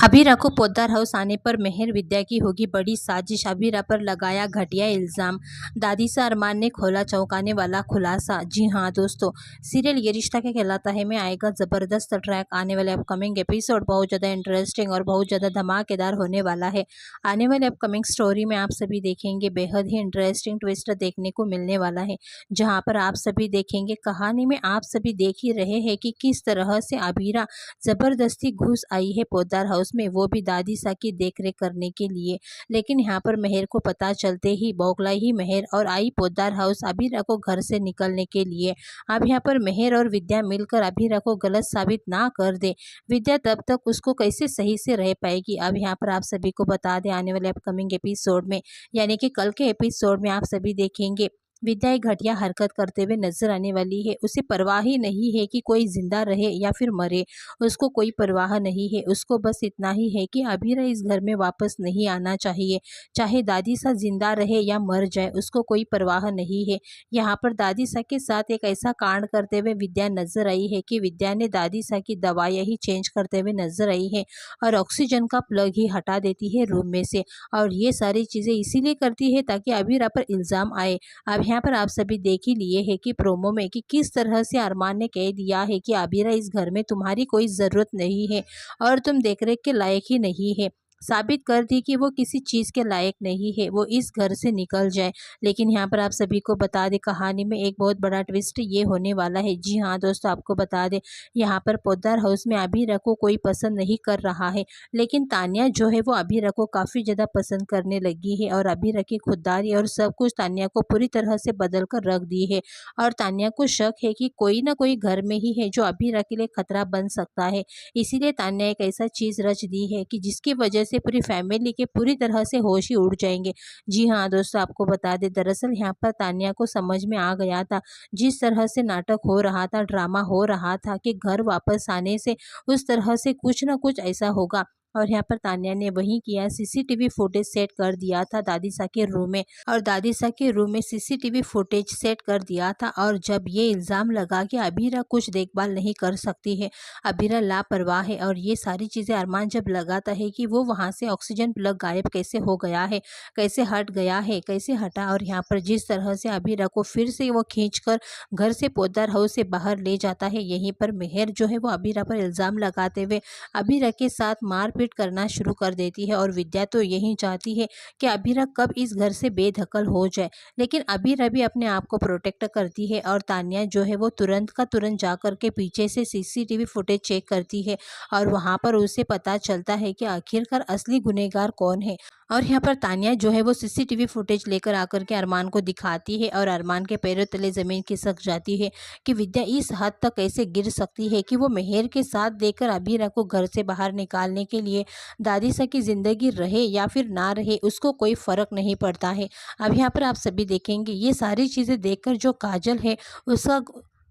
अभीरा को पोद्दार हाउस आने पर मेहर विद्या की होगी बड़ी साजिश। अभीरा पर लगाया घटिया इल्जाम। दादी से अरमान ने खोला चौंकाने वाला खुलासा। जी हाँ दोस्तों, सीरियल ये रिश्ता क्या कहलाता है में आएगा जबरदस्त ट्रैक। आने वाले अपकमिंग एपिसोड बहुत ज़्यादा इंटरेस्टिंग और बहुत ज़्यादा धमाकेदार होने वाला है। आने वाले अपकमिंग स्टोरी में आप सभी देखेंगे बेहद ही इंटरेस्टिंग ट्विस्ट देखने को मिलने वाला है, जहाँ पर आप सभी देखेंगे कहानी में आप सभी देख ही रहे हैं कि किस तरह से अभीरा जबरदस्ती घुस आई है पोद्दार हाउस में, वो भी दादी सा की देखरेख करने के लिए। लेकिन यहाँ पर मेहर को पता चलते ही बौखलाई ही मेहर और आई पोद्दार हाउस अभीरा को घर से निकलने के लिए। अब यहाँ पर मेहर और विद्या मिलकर अभीरा को गलत साबित ना कर दे, विद्या तब तक उसको कैसे सही से रह पाएगी। अब यहाँ पर आप सभी को बता दें आने वाले अपकमिंग एपिसोड में, यानी कि कल के एपिसोड में आप सभी देखेंगे विद्या एक घटिया हरकत करते हुए नजर आने वाली है। उसे परवाह ही नहीं है कि कोई जिंदा रहे या फिर मरे, उसको कोई परवाह नहीं है। उसको बस इतना ही है कि अभीरा इस घर में वापस नहीं आना चाहिए, चाहे दादी सा जिंदा रहे या मर जाए, उसको कोई परवाह नहीं है। यहाँ पर दादी सा के साथ एक ऐसा कांड करते हुए विद्या नजर आई है कि विद्या ने दादी सा की दवाइयाँ ही चेंज करते हुए नजर आई है और ऑक्सीजन का प्लग ही हटा देती है रूम में से। और ये सारी चीज़ें इसीलिए करती है ताकि अभीरा पर इल्ज़ाम आए। अब यहाँ पर आप सभी देख ही लिए है कि प्रोमो में कि किस तरह से अरमान ने कह दिया है कि अभीरा इस घर में तुम्हारी कोई ज़रूरत नहीं है और तुम देखरेख के लायक ही नहीं है। साबित कर दी कि वो किसी चीज़ के लायक नहीं है, वो इस घर से निकल जाए। लेकिन यहाँ पर आप सभी को बता दें कहानी में एक बहुत बड़ा ट्विस्ट ये होने वाला है। जी हाँ दोस्तों, आपको बता दें यहाँ पर पोद्दार हाउस में अभीरा को कोई पसंद नहीं कर रहा है, लेकिन तान्या जो है वो अभीरा को काफ़ी ज़्यादा पसंद करने लगी है और अभीरा की खुददारी और सब कुछ तान्या को पूरी तरह से बदल कर रख दी है। और तान्या को शक है कि कोई ना कोई घर में ही है जो अभीरा के लिए खतरा बन सकता है। इसीलिए तान्या एक ऐसा चीज़ रच दी है कि जिसकी वजह से पूरी फैमिली के पूरी तरह से होश ही उड़ जाएंगे। जी हाँ दोस्तों, आपको बता दें दरअसल यहाँ पर तान्या को समझ में आ गया था, जिस तरह से नाटक हो रहा था, ड्रामा हो रहा था कि घर वापस आने से उस तरह से कुछ ना कुछ ऐसा होगा। और यहाँ पर तान्या ने वही किया, सीसीटीवी फुटेज सेट कर दिया था दादी सा के रूम में, और दादी सा के रूम में सीसीटीवी फुटेज सेट कर दिया था। और जब ये इल्ज़ाम लगा कि अभीरा कुछ देखभाल नहीं कर सकती है, अभीरा लापरवाह है, और ये सारी चीज़ें अरमान जब लगाता है कि वो वहाँ से ऑक्सीजन प्लग गायब कैसे हो गया है, कैसे हट गया है, कैसे हटा, और यहाँ पर जिस तरह से अभीरा को फिर से वो खींचकर घर से पोद्दार हाउस से बाहर ले जाता है, यहीं पर मेहर जो है वो अभीरा पर इल्ज़ाम लगाते हुए अभीरा के साथ मारपीट करना शुरू कर देती है। और विद्या तो यही चाहती है कि अभीरा कब इस घर से बेदखल हो जाए, लेकिन अभीरा भी अपने आप को प्रोटेक्ट करती है। और तान्या जो है वो तुरंत का तुरंत जाकर के पीछे से सीसीटीवी फुटेज चेक करती है और वहां पर उसे पता चलता है कि आखिरकार असली गुनहगार कौन है। और यहाँ पर तान्या जो है वो सीसीटीवी फुटेज लेकर आकर के अरमान को दिखाती है और अरमान के पैरों तले ज़मीन खिसक जाती है कि विद्या इस हद तक कैसे गिर सकती है कि वो मेहर के साथ देकर अभीरा को घर से बाहर निकालने के लिए दादी सा की ज़िंदगी रहे या फिर ना रहे उसको कोई फ़र्क नहीं पड़ता है। अब यहाँ पर आप सभी देखेंगे ये सारी चीज़ें देखकर जो काजल है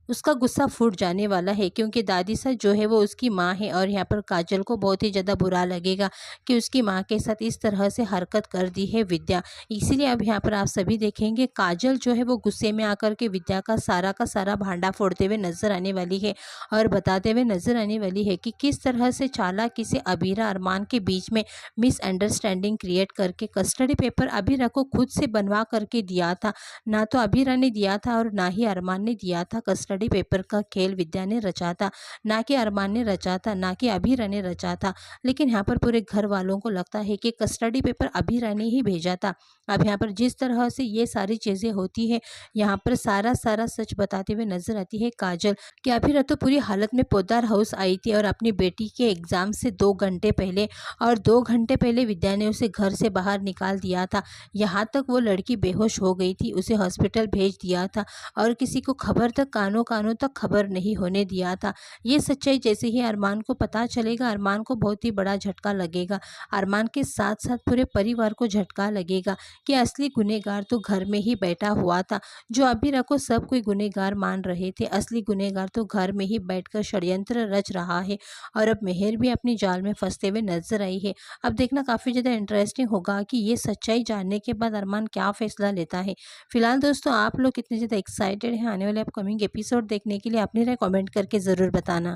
उसका गुस्सा फूट जाने वाला है, क्योंकि दादी सा जो है वो उसकी माँ है। और यहाँ पर काजल को बहुत ही ज़्यादा बुरा लगेगा कि उसकी माँ के साथ इस तरह से हरकत कर दी है विद्या। इसीलिए अब यहाँ पर आप सभी देखेंगे काजल जो है वो गुस्से में आकर के विद्या का सारा भांडा फोड़ते हुए नजर आने वाली है और बताते हुए नजर आने वाली है कि किस तरह से चालाकी से अभीरा अरमान के बीच में मिसअंडरस्टैंडिंग क्रिएट करके कस्टडी पेपर अभीरा को खुद से बनवा करके दिया था। ना तो अभीरा ने दिया था और ना ही अरमान ने दिया था। कस्टडी पेपर का खेल विद्या ने रचा था, ना कि अरमान ने रचा था, ना कि अभीरा ने रचा था। लेकिन यहाँ पर पूरे घर वालों को लगता है कि कस्टडी पेपर अभीरा ने ही भेजा था। अब यहाँ पर जिस तरह से ये सारी चीज़ें होती है, यहाँ पर सारा सच बताते हुए नजर आती है काजल कि अभीरा तो पूरी हालत में पोद्दार हाउस आई थी और अपनी बेटी के एग्ज़ाम से 2 घंटे पहले, और 2 घंटे पहले विद्या ने उसे घर से बाहर निकाल दिया था। यहाँ तक वो लड़की बेहोश हो गई थी, उसे हॉस्पिटल भेज दिया था और किसी को खबर तक कानों तक खबर नहीं होने दिया था। ये सच्चाई जैसे ही अरमान को पता चलेगा, अरमान को बहुत ही बड़ा झटका लगेगा। अरमान के साथ साथ पूरे परिवार को झटका लगेगा कि असली गुनहगार तो घर में ही बैठा हुआ था। जो अभीरा को सब कोई गुनहगार मान रहे थे, असली गुनहगार तो घर में ही बैठकर षड्यंत्र रच रहा है। और अब मेहर भी अपनी जाल में फंसते हुए नजर आई है। अब देखना काफ़ी ज़्यादा इंटरेस्टिंग होगा कि ये सच्चाई जानने के बाद अरमान क्या फैसला लेता है। फिलहाल दोस्तों, आप लोग कितने ज़्यादा एक्साइटेड हैं आने वाले अपकमिंग एपिसोड देखने के लिए? अपनी राय कमेंट करके ज़रूर बताना।